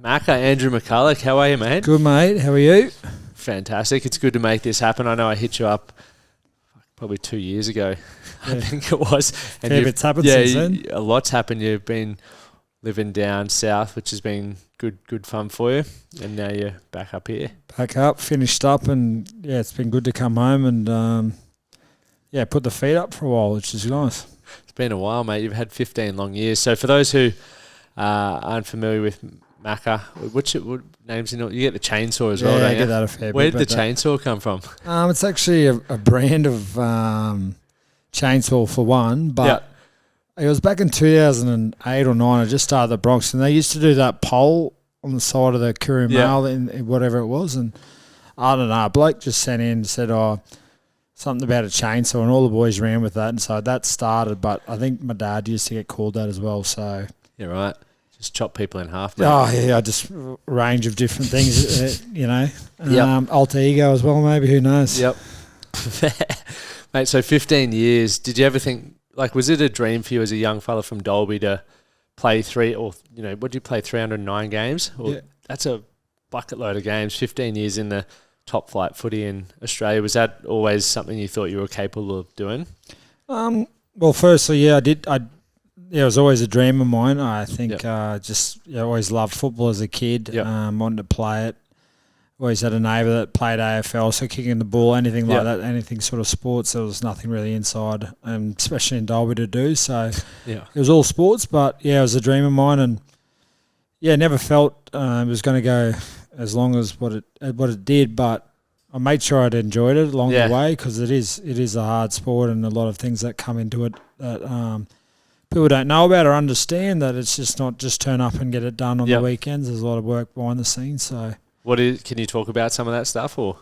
Macca, Andrew Mccullough, how are you, mate? Good, mate. How are you? Fantastic. It's good to make this happen. I know I hit you up probably 2 years ago, Yeah. I think it was. And Fair bit's happened since then. a lot's happened. You've been living down south, which has been good fun for you, and now you're back up here. Back up, finished up, and yeah, it's been good to come home and put the feet up for a while, which is nice. It's been a while, mate. You've had 15 long years. So for those who aren't familiar with Macca, what names you get the chainsaw as well, don't I you? get that a fair bit. Where did the chainsaw come from? It's actually a brand of chainsaw for one, but it was back in 2008 or 9. I just started the Bronx, and they used to do that pole on the side of the Courier Mail in whatever it was, and I don't know, a bloke just sent in and said, something about a chainsaw, and all the boys ran with that, and so that started, but I think my dad used to get called that as well, so... Yeah, right. Just chop people in half, mate. Oh, yeah, just a range of different things, alter ego as well, maybe, who knows? Yep. Mate, so 15 years, did you ever think, was it a dream for you as a young fella from Dalby to play what did you play, 309 games? That's a bucket load of games, 15 years in the top flight footy in Australia. Was that always something you thought you were capable of doing? Well, firstly, yeah, I did. It was always a dream of mine. I think always loved football as a kid. Wanted to play it. Always had a neighbour that played AFL, so kicking the ball, anything like that, anything sort of sports, there was nothing really inside, especially in Dalby to do. So it was all sports, but yeah, it was a dream of mine, and never felt it was going to go as long as what it did, but I made sure I'd enjoyed it along the way, because it is a hard sport, and a lot of things that come into it that people don't know about or understand, that it's just not just turn up and get it done on the weekends. There's a lot of work behind the scenes. So, can you talk about some of that stuff, or?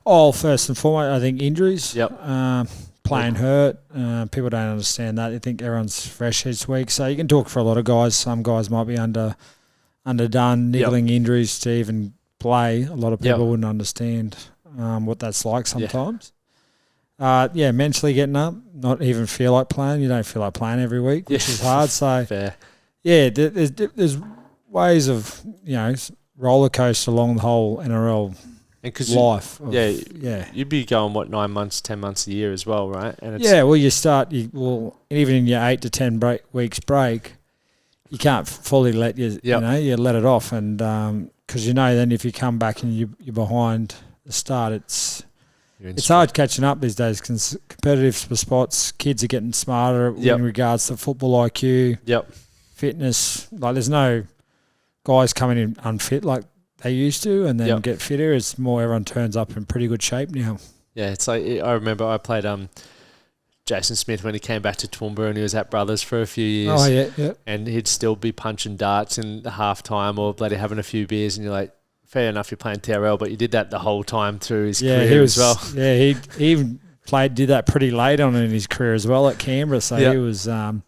Oh, first and foremost, I think injuries. Playing hurt. People don't understand that. They think everyone's fresh each week. So you can talk for a lot of guys. Some guys might be underdone, niggling injuries to even play. A lot of people wouldn't understand what that's like sometimes. Mentally getting up, not even feel like playing. You don't feel like playing every week, which is hard. So, fair. There's ways of, roller coaster along the whole NRL life. You'd be going, 9 months, 10 months a year as well, right? And you start, even in your 8 to 10 weeks break, you can't fully let you let it off. And because then if you come back and you're behind the start, it's hard catching up these days. Competitive spots, kids are getting smarter in regards to football IQ, fitness. There's no guys coming in unfit like they used to, and then get fitter. It's more everyone turns up in pretty good shape now. Yeah, it's I remember I played Jason Smith when he came back to Toowoomba, and he was at Brothers for a few years. Oh, yeah. And he'd still be punching darts in the half time or bloody having a few beers, and you're like, fair enough, you're playing TRL, but you did that the whole time through his career as well. Yeah, he even did that pretty late on in his career as well at Canberra. So he was, it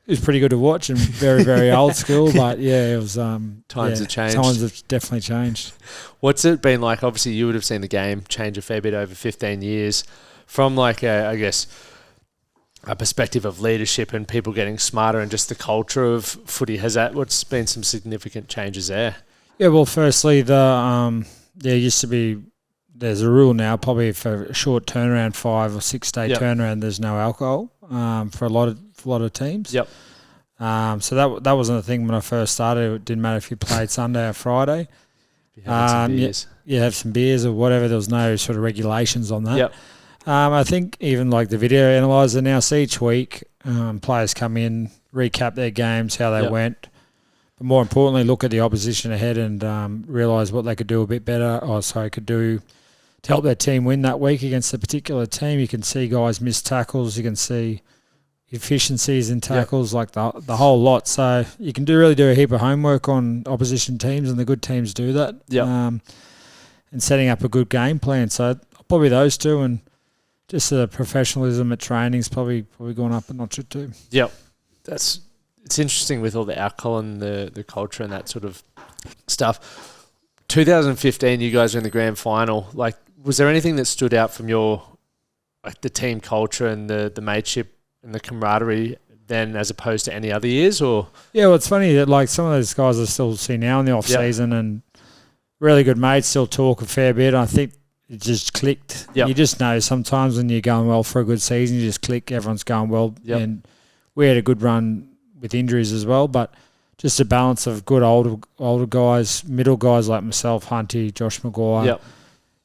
was pretty good to watch and very, very old school. But it was times have changed. Times have definitely changed. What's it been like? Obviously, you would have seen the game change a fair bit over 15 years. From a perspective of leadership and people getting smarter and just the culture of footy, what's been some significant changes there? Yeah, well, firstly, there used to be, there's a rule now, probably for a short turnaround, 5 or 6 day turnaround, there's no alcohol for a lot of teams. So that wasn't a thing when I first started. It didn't matter if you played Sunday or Friday. You have some beers or whatever. There was no sort of regulations on that. I think even the video analyzer now, see each week players come in, recap their games, how they went. But more importantly, look at the opposition ahead and realise what they could do a bit better, could do to help their team win that week against a particular team. You can see guys miss tackles. You can see efficiencies in tackles, the whole lot. So you can really do a heap of homework on opposition teams, and the good teams do that. And setting up a good game plan. So probably those two, and just the professionalism at training's probably gone up a notch or two. It's interesting with all the alcohol and the culture and that sort of stuff. 2015, you guys were in the grand final. Was there anything that stood out from your the team culture and the mateship and the camaraderie then as opposed to any other years, or? Yeah, well, it's funny that like some of those guys I still see now in the off season and really good mates still talk a fair bit. I think it just clicked. Yep. You just know sometimes when you're going well for a good season, you just click. Everyone's going well, and we had a good run with injuries as well, but just a balance of good older guys, middle guys like myself, Hunty, Josh Maguire. Yep.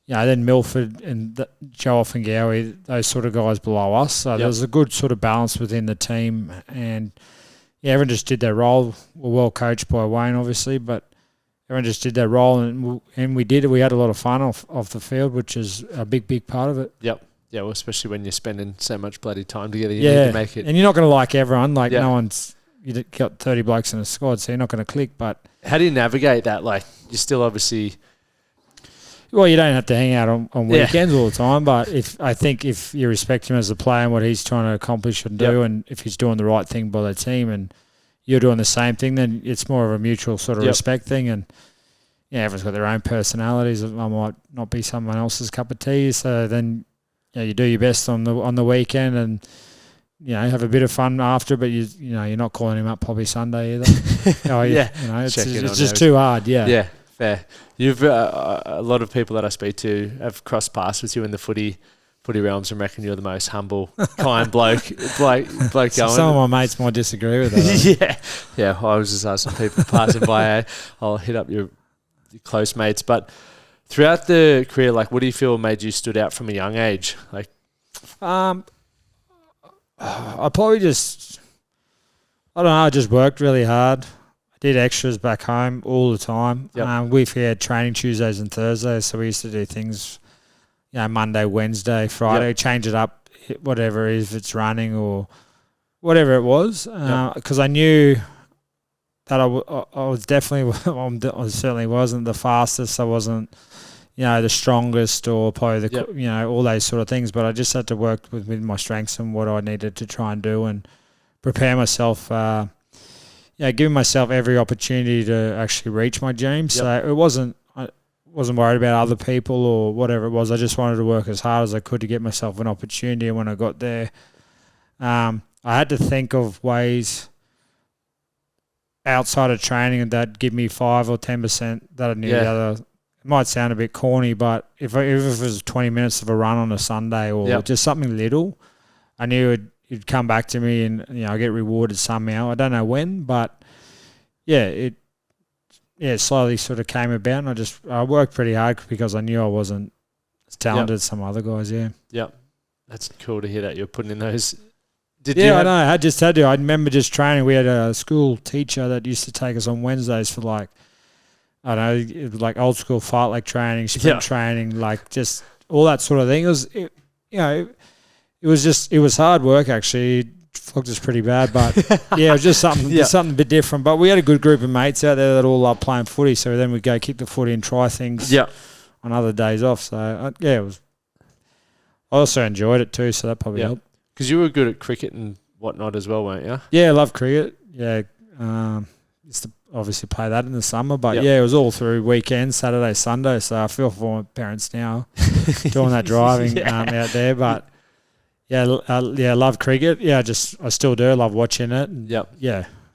Then Milford and Joe Offengowie, those sort of guys below us. So there was a good sort of balance within the team, and everyone just did their role. We're well coached by Wayne, obviously, but everyone just did their role, and we did it. We had a lot of fun off the field, which is a big part of it. Yep. Yeah, well, especially when you're spending so much bloody time together, you need to make it. And you're not going to like everyone. Like no one's. You got 30 blokes in a squad, so you're not going to click. But how do you navigate that? Like you're still obviously. Well, you don't have to hang out on weekends all the time, but I think if you respect him as a player and what he's trying to accomplish and do, and if he's doing the right thing by the team and you're doing the same thing, then it's more of a mutual sort of respect thing. And everyone's got their own personalities. I might not be someone else's cup of tea, so then you do your best on the weekend and have a bit of fun after. But you're not calling him up probably Sunday either. It's just too hard. Yeah. Fair. You've a lot of people that I speak to have crossed paths with you in the footy realms and reckon you're the most humble, kind bloke going. Some of my mates might disagree with that. Yeah. I was just asking people passing by. I'll hit up your close mates. But throughout the career, like, what do you feel made you stood out from a young age? Like, I probably just, I don't know. I just worked really hard. Did extras back home all the time. Yep. We've had training Tuesdays and Thursdays, so we used to do things, Monday, Wednesday, Friday, change it up, whatever it is, if it's running or whatever it was. Because I knew that I was definitely, I certainly wasn't the fastest. I wasn't, the strongest or probably all those sort of things. But I just had to work with my strengths and what I needed to try and do and prepare myself. Giving myself every opportunity to actually reach my dreams. Yep. So I wasn't worried about other people or whatever it was. I just wanted to work as hard as I could to get myself an opportunity. And when I got there, I had to think of ways outside of training that give me 5 or 10% that I knew the other. It might sound a bit corny, but if it was 20 minutes of a run on a Sunday or just something little, I knew it'd come back to me and I get rewarded somehow. I don't know when, but it slowly sort of came about, and I worked pretty hard because I knew I wasn't as talented as some other guys. That's cool to hear that you're putting in those. I know. I just had to. I remember just training. We had a school teacher that used to take us on Wednesdays for like old school fartlek training, sprint training, like just all that sort of thing. It was hard work actually. It flogged us pretty bad, but it was just something a bit different. But we had a good group of mates out there that all loved playing footy, so then we'd go kick the footy and try things on other days off. So it was. I also enjoyed it too, so that probably helped. Because you were good at cricket and whatnot as well, weren't you? Yeah, I love cricket. Yeah, used to obviously play that in the summer, but it was all through weekends, Saturday, Sunday. So I feel for my parents now doing that driving out there, but. I love cricket. I still do. I love watching it. And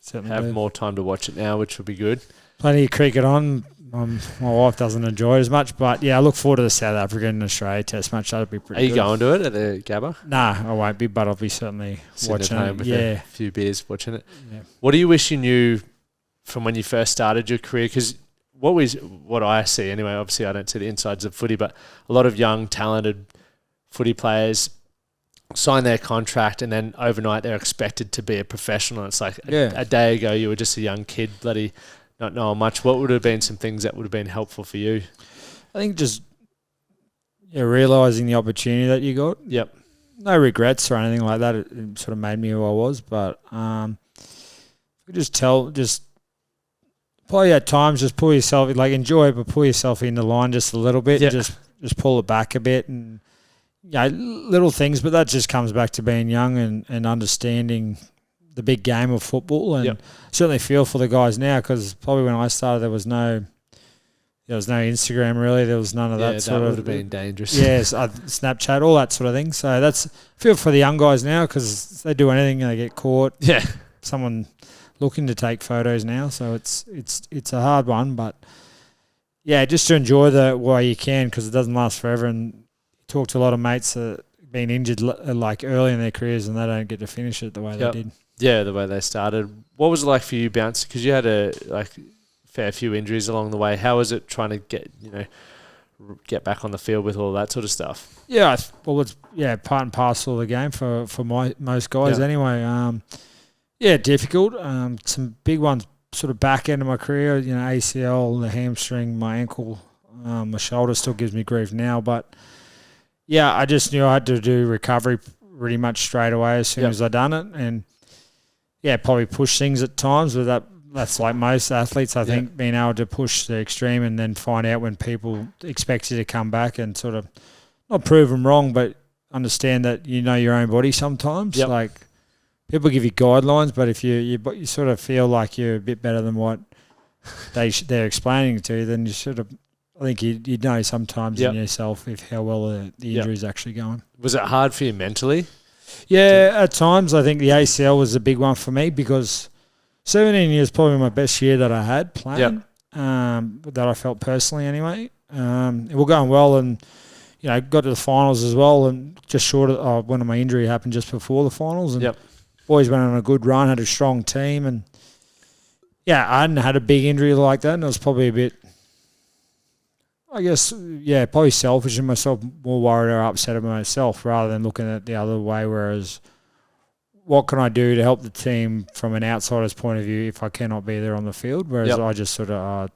certainly have more time to watch it now, which would be good. Plenty of cricket on. My wife doesn't enjoy it as much, but I look forward to the South African and Australia Test match. That'll be pretty good. Are you going to it at the Gabba? Nah, I won't be, but I'll be certainly watching at home it. With a few beers watching it. Yeah. What do you wish you knew from when you first started your career? Because what I see anyway, obviously I don't see the insides of footy, but a lot of young, talented footy players sign their contract and then overnight they're expected to be a professional. It's like a day ago you were just a young kid, bloody not knowing much. What would have been some things that would have been helpful for you? I think just realising the opportunity that you got. Yep. No regrets or anything like that. It sort of made me who I was, but just probably at times just pull yourself, like enjoy it, but pull yourself in the line just a little bit and just pull it back a bit and little things, but that just comes back to being young and understanding the big game of football, and certainly feel for the guys now, because probably when I started there was no there was no Instagram really. There was none of that sort of. That would have been dangerous. Yes, Snapchat, all that sort of thing. So that's feel for the young guys now because if they do anything, they get caught. Yeah, someone looking to take photos now. So it's a hard one, but yeah, just to enjoy the while you can because it doesn't last forever. And you talk to a lot of mates that been injured like early in their careers and they don't get to finish it the way they did. Yeah, the way they started. What was it like for you, Bounce? Because you had a fair few injuries along the way. How was it trying to get back on the field with all that sort of stuff? Yeah, well, it's part and parcel of the game for most guys anyway. Difficult. Some big ones sort of back end of my career. ACL, the hamstring, my ankle, my shoulder still gives me grief now, but. Yeah, I just knew I had to do recovery pretty much straight away as soon as I done it, and probably push things at times. But that's like most athletes, I think, being able to push the extreme and then find out when people expect you to come back and sort of not prove them wrong, but understand that you know your own body sometimes. Yep. Like people give you guidelines, but if you sort of feel like you're a bit better than what they're explaining to you, then you sort of. I think you'd know sometimes in yourself how well the injury is actually going. Was it hard for you mentally? Yeah, at times. I think the ACL was a big one for me because 17 years probably my best year that I had playing, that I felt personally anyway. We're going well and, got to the finals as well and just short of when my injury happened just before the finals. And boys went on a good run, had a strong team. And, I hadn't had a big injury like that and it was probably a bit, I guess, probably selfish in myself, more worried or upset about myself rather than looking at the other way, whereas what can I do to help the team from an outsider's point of view if I cannot be there on the field, whereas I just sort of,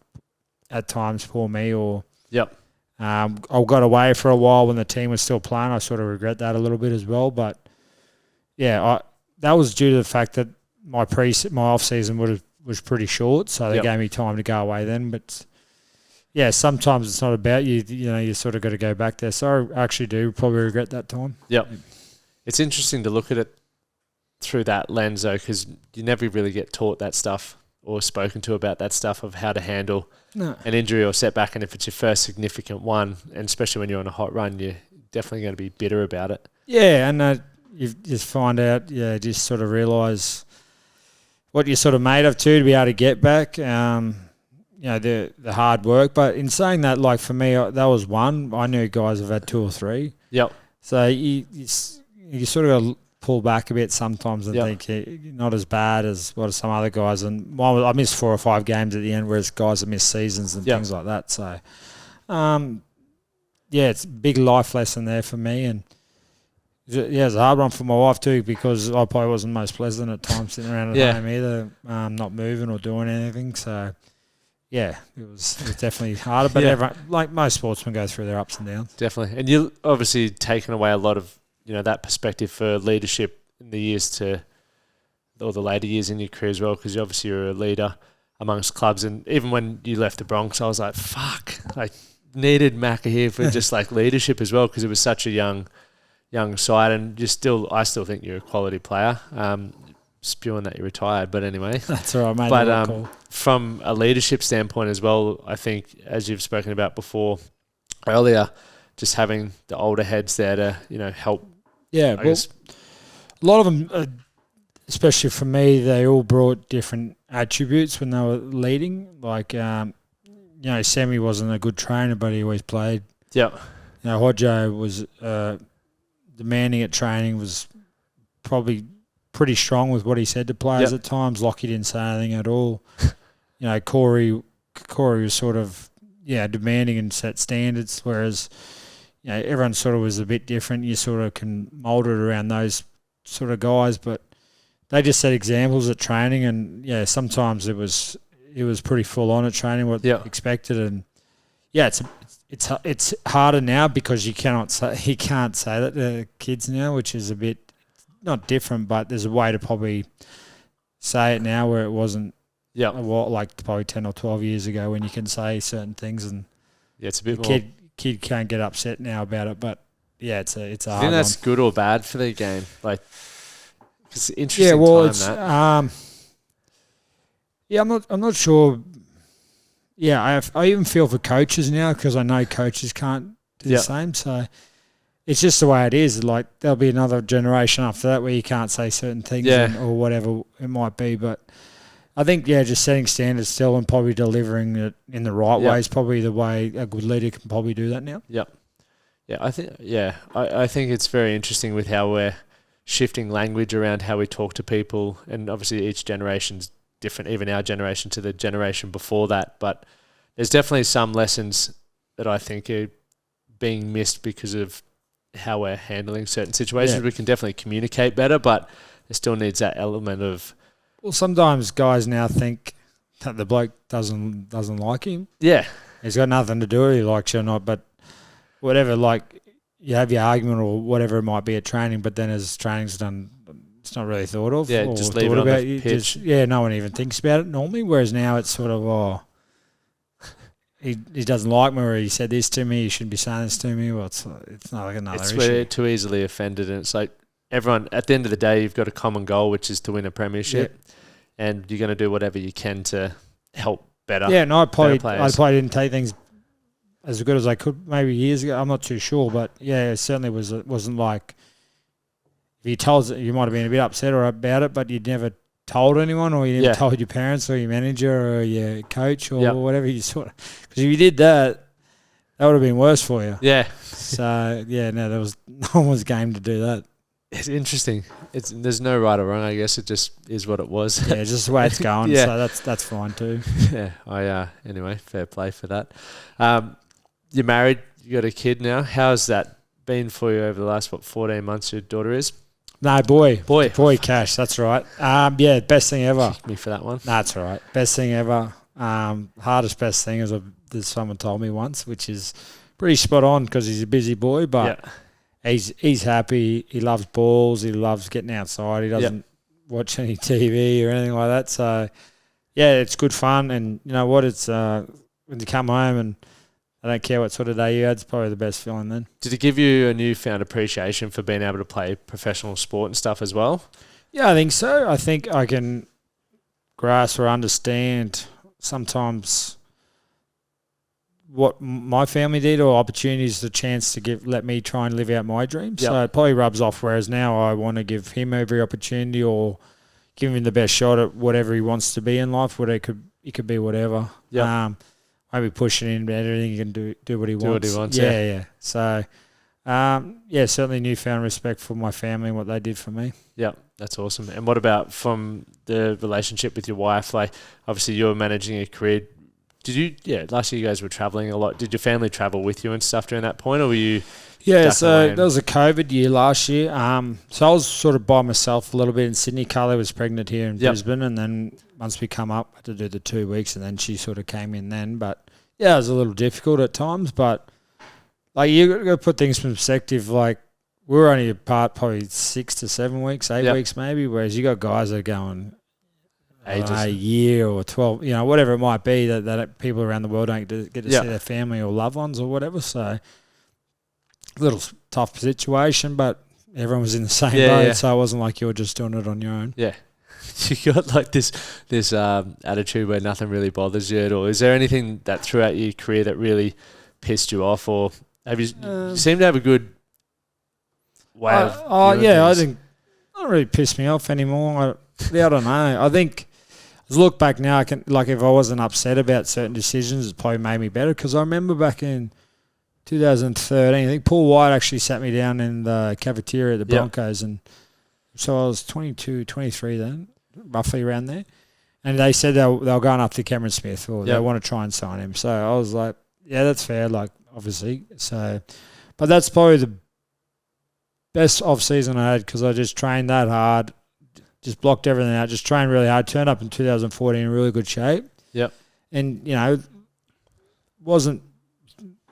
at times, poor me or I got away for a while when the team was still playing. I sort of regret that a little bit as well, but that was due to the fact that my off-season was pretty short, so they gave me time to go away then, but... Yeah, sometimes it's not about you. You sort of got to go back there. So I actually do probably regret that time. Yep. It's interesting to look at it through that lens, though, because you never really get taught that stuff or spoken to about that stuff of how to handle an injury or setback. And if it's your first significant one, and especially when you're on a hot run, you're definitely going to be bitter about it. Yeah, and you just find out, just sort of realise what you're sort of made of to be able to get back. The hard work. But in saying that, like for me, that was one. I knew guys have had two or three. Yep. So you sort of got to pull back a bit sometimes and think you're not as bad as what some other guys. And I missed 4 or 5 games at the end, whereas guys have missed seasons and things like that. So, it's a big life lesson there for me. And it's a hard one for my wife too because I probably wasn't most pleasant at times sitting around at home either, not moving or doing anything. So. Yeah, it was definitely harder, but everyone, like most sportsmen, go through their ups and downs. Definitely, and you obviously taken away a lot of that perspective for leadership in the later years in your career as well, because obviously you're a leader amongst clubs, and even when you left the Bronx, I was like, fuck, I needed Macca here for just like leadership as well, because it was such a young side, and I still think you're a quality player. Spewing that you retired, but anyway. That's all right, mate. But from a leadership standpoint as well, I think, as you've spoken about before, earlier, just having the older heads there to, help. Yeah, a lot of them, especially for me, they all brought different attributes when they were leading. Like, Sammy wasn't a good trainer, but he always played. Yeah. Hodjo was demanding at training, was probably pretty strong with what he said to players at times. Lockie didn't say anything at all. Corey was sort of demanding and set standards, whereas everyone sort of was a bit different. You sort of can mould it around those sort of guys, but they just set examples at training, and sometimes it was pretty full on at training what expected, and it's harder now because you can't say that to kids now, which is a bit. Not different, but there's a way to probably say it now where it wasn't like probably 10 or 12 years ago when you can say certain things and it's a bit more... Kid can't get upset now about it, but it's a hard one. I think that's good or bad for the game. Like, it's an interesting time, that. I'm not sure I even feel for coaches now because I know coaches can't do the same. So it's just the way it is. Like there'll be another generation after that where you can't say certain things or whatever it might be. But I think, just setting standards still and probably delivering it in the right way is probably the way a good leader can probably do that now. Yep. Yeah, I think it's very interesting with how we're shifting language around how we talk to people, and obviously each generation's different, even our generation to the generation before that. But there's definitely some lessons that I think are being missed because of how we're handling certain situations. We can definitely communicate better, but there still needs that element of... Well, sometimes guys now think that the bloke doesn't like him. Yeah. He's got nothing to do with he likes you or not, but whatever, like you have your argument or whatever it might be at training, but then as training's done, it's not really thought of. Yeah, or just leave it on the pitch. No one even thinks about it normally, whereas now it's sort of, he doesn't like me, or he said this to me, he shouldn't be saying this to me. Well, it's not like another issue. We're too easily offended, and it's like everyone, at the end of the day, you've got a common goal, which is to win a premiership, and you're going to do whatever you can to help better. Yeah, and I probably didn't take things as good as I could maybe years ago. I'm not too sure, but it certainly wasn't like if you told you might have been a bit upset or about it, but you'd never told anyone, or you never told your parents or your manager or your coach or whatever. You sort of, because if you did that, that would have been worse for you. Yeah. So there was no one was game to do that. It's interesting. There's no right or wrong. I guess it just is what it was. Yeah, just the way it's going. So that's fine too. Yeah. Anyway, fair play for that. You're married. You got a kid now. How's that been for you over the last 14 months? Your daughter is. No, boy, Cash. That's right. Best thing ever. Kick me for that one. That's all right. Best thing ever. Hardest best thing as someone told me once, which is pretty spot on because he's a busy boy, but he's happy. He loves balls. He loves getting outside. He doesn't watch any TV or anything like that. So it's good fun. And you know what? It's when you come home and I don't care what sort of day you had, it's probably the best feeling then. Did it give you a newfound appreciation for being able to play professional sport and stuff as well? Yeah, I think so. I think I can grasp or understand sometimes what my family did, or opportunities, the chance to let me try and live out my dreams. So it probably rubs off, whereas now I want to give him every opportunity or give him the best shot at whatever he wants to be in life, whether it could be whatever. Maybe pushing him, everything he can do what he wants. Yeah. So, certainly newfound respect for my family and what they did for me. Yeah, that's awesome. And what about from the relationship with your wife? Like, obviously you're managing a career. Last year you guys were traveling a lot. Did your family travel with you and stuff during that point, or were you... Yeah, so that was a COVID year last year. So I was sort of by myself a little bit in Sydney. Carly was pregnant here in Brisbane, and then once we come up, I had to do the 2 weeks, and then she sort of came in then. But it was a little difficult at times. But like you got to put things in perspective. Like we were only apart probably 6 to 7 weeks, 8 weeks maybe. Whereas you got guys that are going a year or 12, whatever it might be that people around the world don't get to see their family or loved ones or whatever. So. Little tough situation, but everyone was in the same boat, so it wasn't like you were just doing it on your own. Yeah. You got like this attitude where nothing really bothers you at all. Is there anything that throughout your career that really pissed you off, or have you seem to have a good way of... I think it don't really piss me off anymore. I don't know. I think as I look back now, I can, like, if I wasn't upset about certain decisions, it probably made me better, because I remember back in 2013, I think Paul White actually sat me down in the cafeteria at the Broncos, and so I was 22, 23 then, roughly around there, and they said they were going up to Cameron Smith, or they want to try and sign him. So I was like, yeah, that's fair, like, obviously. So, but that's probably the best off-season I had, because I just trained that hard, just blocked everything out, just trained really hard, turned up in 2014 in really good shape. Yep. And, wasn't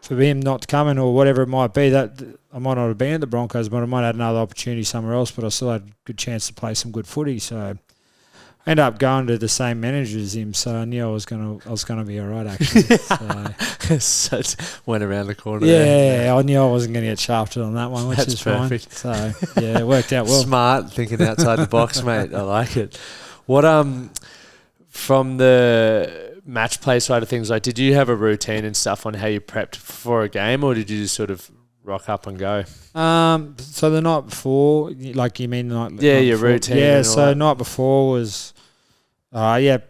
for him not to come in or whatever it might be, that I might not have been at the Broncos, but I might have had another opportunity somewhere else, but I still had a good chance to play some good footy. So I ended up going to the same manager as him, so I knew I was gonna be all right, actually. So it went around the corner. Yeah, I knew I wasn't going to get shafted on that one, which is perfect. Fine. So yeah, it worked out well. Smart, thinking outside the box, mate. I like it. What from the match play side of things, like, did you have a routine and stuff on how you prepped for a game, or did you just sort of rock up and go? So the night before, like you mean the night? Yeah, night your before? routine. Yeah, and all so that. night before was, I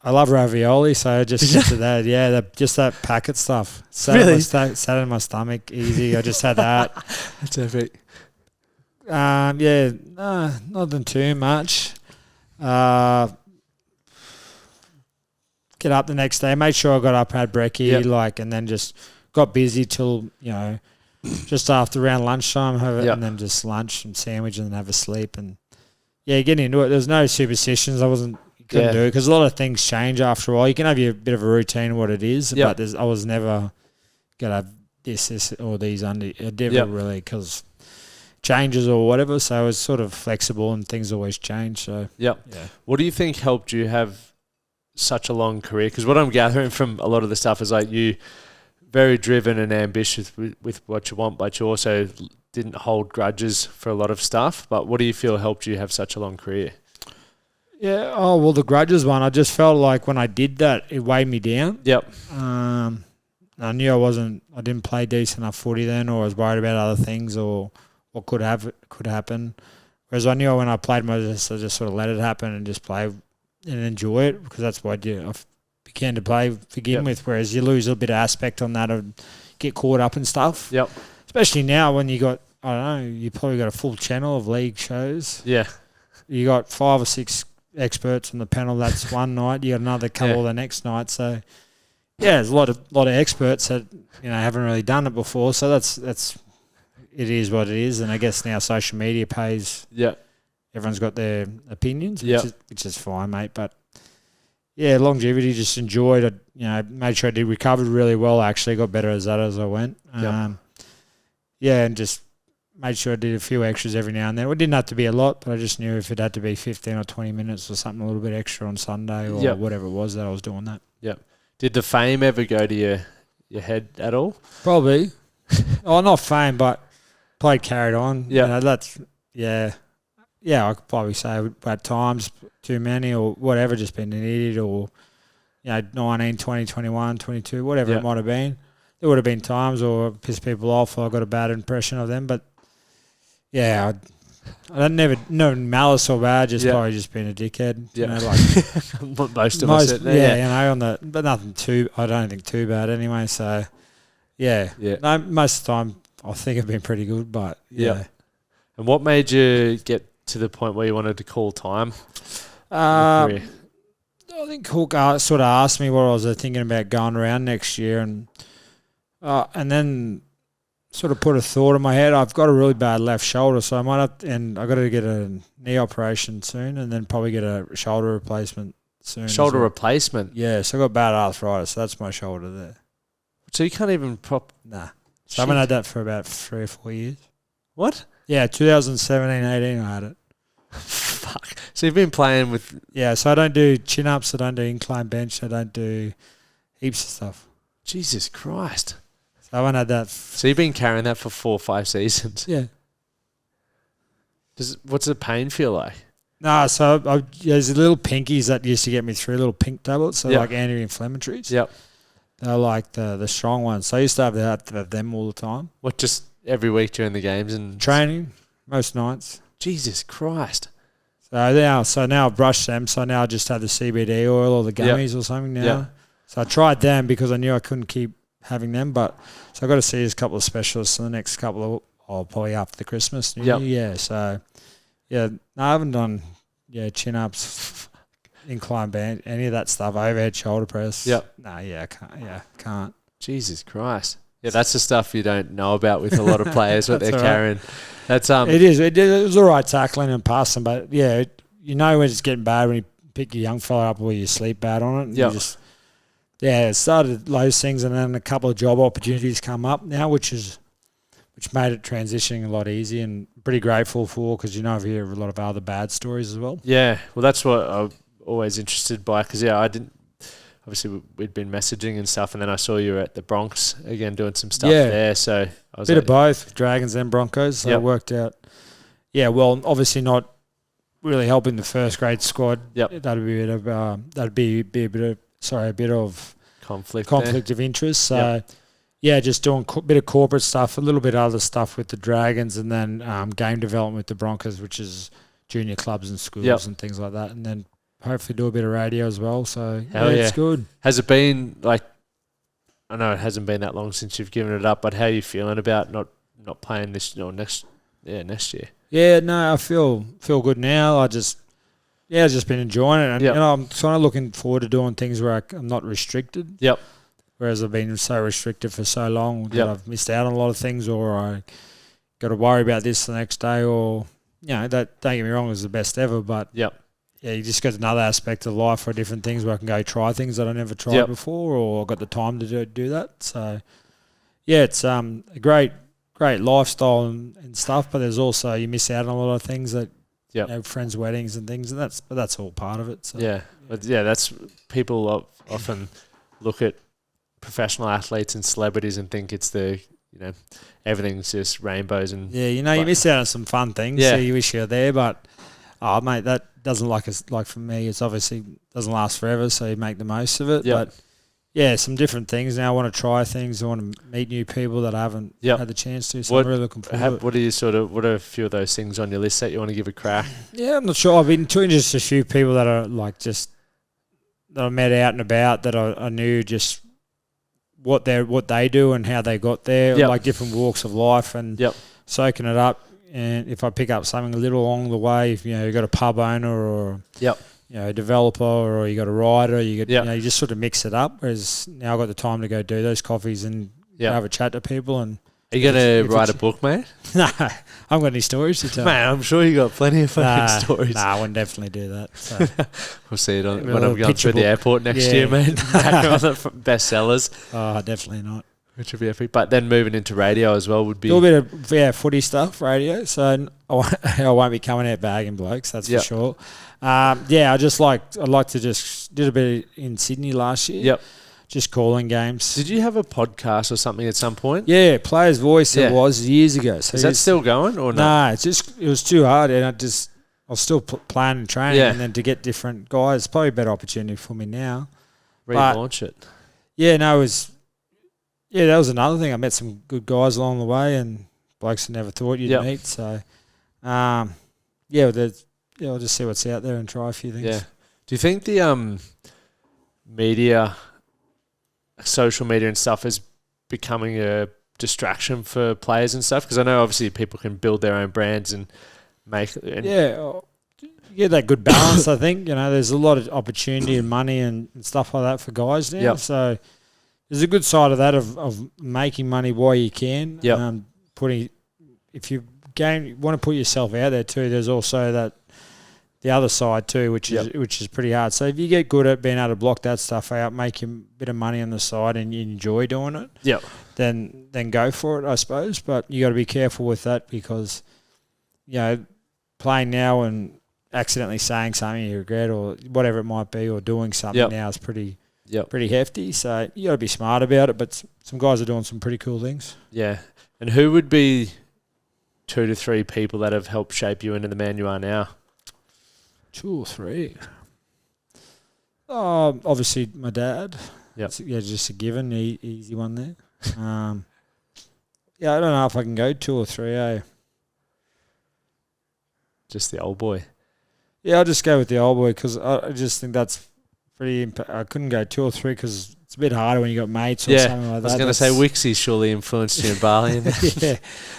love ravioli, so I just get to that. Yeah, just that packet stuff. Really? Sat in my stomach, easy. I just had that. That's epic. Nothing too much. Get up the next day. Made sure I got up, had brekkie, and then just got busy till just after around lunchtime, and then just lunch and sandwich, and then have a sleep, and get into it. There's no superstitions. Couldn't do it because a lot of things change after a while. You can have a bit of a routine of what it is, but I was never gonna have this or these under. I never really, because changes or whatever. So I was sort of flexible, and things always change. So What do you think helped you have such a long career? Because what I'm gathering from a lot of the stuff is like you very driven and ambitious with what you want, but you also didn't hold grudges for a lot of stuff. But what do you feel helped you have such a long career? Yeah. Oh, well, the grudges one, I just felt like when I did that, it weighed me down. Yep. I knew I didn't play decent enough footy then, or I was worried about other things or what could happen. Whereas I knew when I played, I just sort of let it happen and just play and enjoy it, because that's what I began to play to begin with. Whereas you lose a bit of aspect on that and get caught up and stuff. Yep. Especially now when you got, I don't know, you probably got a full channel of league shows. Yeah. You got 5 or 6 experts on the panel. That's one night. You got another couple the next night. So there's a lot of experts that haven't really done it before. So that's it is what it is. And I guess now social media pays. Yeah. Everyone's got their opinions, which is fine, mate. But longevity, just enjoyed it. Made sure I did recovered really well. Actually, got better as I went. And just made sure I did a few extras every now and then. It didn't have to be a lot, but I just knew if it had to be 15 or 20 minutes or something a little bit extra on Sunday or whatever it was, that I was doing that. Yep. Did the fame ever go to your head at all? Probably. Not fame, but played carried on. Yeah. I could probably say at times too many or whatever, just been an idiot or, 19, 20, 21, 22, whatever it might have been. There would have been times or pissed people off or I got a bad impression of them, but I never, no malice or bad, probably just being a dickhead. Most of us. But nothing too, I don't think too bad anyway. So, no, most of the time I think I've been pretty good, but And what made you get to the point where you wanted to call time? I think Hook sort of asked me what I was thinking about going around next year, and then sort of put a thought in my head. I've got a really bad left shoulder, so I might have and I got to get a knee operation soon, and then probably get a shoulder replacement soon. Shoulder replacement? Yeah, so I got bad arthritis, so that's my shoulder there. So you can't even Nah. So I haven't had that for about 3 or 4 years. What? Yeah, 2017, 18 I had it. Fuck. So you've been playing with... Yeah, so I don't do chin-ups, I don't do incline bench, I don't do heaps of stuff. Jesus Christ. So I haven't had that. So you've been carrying that for 4 or 5 seasons? Yeah. What's the pain feel like? No, so there's little pinkies that used to get me through, little pink tablets, so like anti-inflammatories. Yep. They're like the strong ones. So I used to have them all the time. What, just every week during the games and training, most nights. Jesus Christ. So now I've brushed them. So now I just have the CBD oil or the gummies or something now. Yep. So I tried them because I knew I couldn't keep having them. But so I got to see a couple of specialists in the next couple of, probably after the Christmas. Yeah. So no, I haven't done chin ups, incline band, any of that stuff. Overhead shoulder press. Yep. No, I can't. Jesus Christ. Yeah, that's the stuff you don't know about with a lot of players, what they're carrying. That's It is. It was all right tackling and passing, but you know when it's getting bad when you pick your young fella up or you sleep bad on it. And it started those things, and then a couple of job opportunities come up now, which made it transitioning a lot easier, and pretty grateful for, because I've heard a lot of other bad stories as well. Yeah, well, that's what I'm always interested by, because I didn't. Obviously, we'd been messaging and stuff, and then I saw you were at the Bronx again doing some stuff there. So I was bit of both, Dragons and Broncos. So it worked out. Yeah, well, obviously not really helping the first grade squad. Yep. That'd be a bit of bit of conflict of interest. So, yeah, just doing a bit of corporate stuff, a little bit of other stuff with the Dragons, and then game development with the Broncos, which is junior clubs and schools and things like that. And then hopefully do a bit of radio as well. So, it's good. Has it been, like, I know it hasn't been that long since you've given it up, but how are you feeling about not playing this next year? Yeah, no, I feel good now. I've just been enjoying it. And, I'm kind of looking forward to doing things where I'm not restricted. Yep. Whereas I've been so restricted for so long that I've missed out on a lot of things, or I got to worry about this the next day, or, that, don't get me wrong, it was the best ever, but you just got another aspect of life for different things where I can go try things that I never tried before, or I've got the time to do that. So, it's a great lifestyle and stuff, but there's also, you miss out on a lot of things that, friends' weddings and things, and that's all part of it. So. But that's, people often look at professional athletes and celebrities and think it's the, everything's just rainbows and... Yeah, you miss out on some fun things, so you wish you were there, but, mate, that doesn't like for me, it's obviously doesn't last forever, so you make the most of it, but... Yeah, some different things now. I want to try things. I want to meet new people that I haven't had the chance to. So I'm really looking forward to it. What are a few of those things on your list that you want to give a crack? Yeah, I'm not sure. I've been talking to just a few people that are that I met out and about that I knew just what they do and how they got there, like different walks of life and soaking it up. And if I pick up something a little along the way, if you got a pub owner or a developer, or you got a rider, you just sort of mix it up. Whereas now I've got the time to go do those coffees and have a chat to people. And are you going to write a book, mate? No, I haven't got any stories to tell. Man, I'm sure you got plenty of fucking stories. Nah, I wouldn't definitely do that. So. We'll see it when I'm going through the airport next year, mate. Back on the bestsellers. Oh, definitely not. Which would be epic. But then moving into radio as well would be... Do a bit of footy stuff, radio. So I won't be coming out bagging blokes, that's for sure. I'd like to just did a bit in Sydney last year. Yep. Just calling games. Did you have a podcast or something at some point? Yeah, Player's Voice it was years ago. So is that still going or no? It was too hard, and I was still playing and training, and then to get different guys, it's probably a better opportunity for me now. Relaunch it. Yeah, no, it was. Yeah, that was another thing. I met some good guys along the way, and blokes I never thought you'd meet. So, I'll just see what's out there and try a few things. Yeah. Do you think the media, social media and stuff is becoming a distraction for players and stuff? Because I know obviously people can build their own brands and make... get that good balance, I think. There's a lot of opportunity and money and stuff like that for guys now. Yep. So... There's a good side of that of making money while you can. Yep. If you want to put yourself out there too, there's also the other side too, which is pretty hard. So if you get good at being able to block that stuff out, make a bit of money on the side, and you enjoy doing it, then go for it, I suppose. But you got to be careful with that because playing now and accidentally saying something you regret or whatever it might be, or doing something now is pretty hefty, so you got to be smart about it, but some guys are doing some pretty cool things. Yeah. And who would be 2 to 3 people that have helped shape you into the man you are now? 2 or 3? Obviously my dad. Yep. Just a given, easy one there. I don't know if I can go 2 or 3, Just the old boy? Yeah, I'll just go with the old boy because I just think that's I couldn't go 2 or 3 because it's a bit harder when you got mates or something like that. I was going to say Wixie surely influenced you in Bali.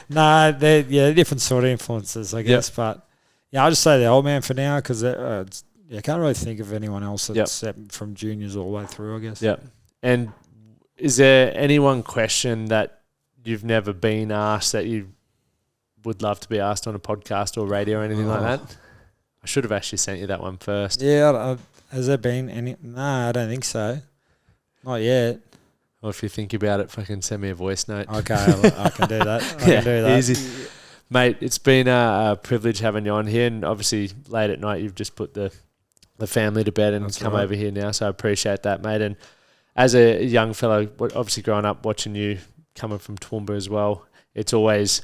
They're different sort of influences, I guess. But I'll just say the old man for now because I can't really think of anyone else that's from juniors all the way through, I guess. Yeah. And is there any one question that you've never been asked that you would love to be asked on a podcast or radio or anything like that? I should have actually sent you that one first. Yeah, has there been any? No, I don't think so. Not yet. Or if you think about it, fucking send me a voice note. Okay, I can do that. I can do that. Easy. Mate, it's been a privilege having you on here, and obviously late at night you've just put the family to bed and come over here now, so I appreciate that, mate. And as a young fellow, obviously growing up watching you coming from Toowoomba as well, it's always...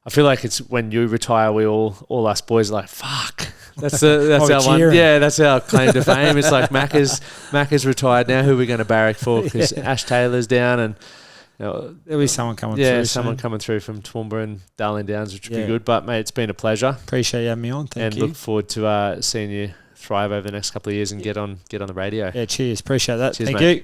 I feel like it's when you retire, we all us boys are like, fuck, That's our one. Yeah, that's our claim to fame. It's like Macca's retired now. Who are we going to barrack for? Because Ash Taylor's down, and there'll be someone coming through. Yeah, someone coming through from Toowoomba and Darling Downs, which would be good. But mate, it's been a pleasure. Appreciate you having me on. Thank you. And look forward to seeing you thrive over the next couple of years and get on the radio. Yeah, cheers. Appreciate that. Cheers, Thank mate. you.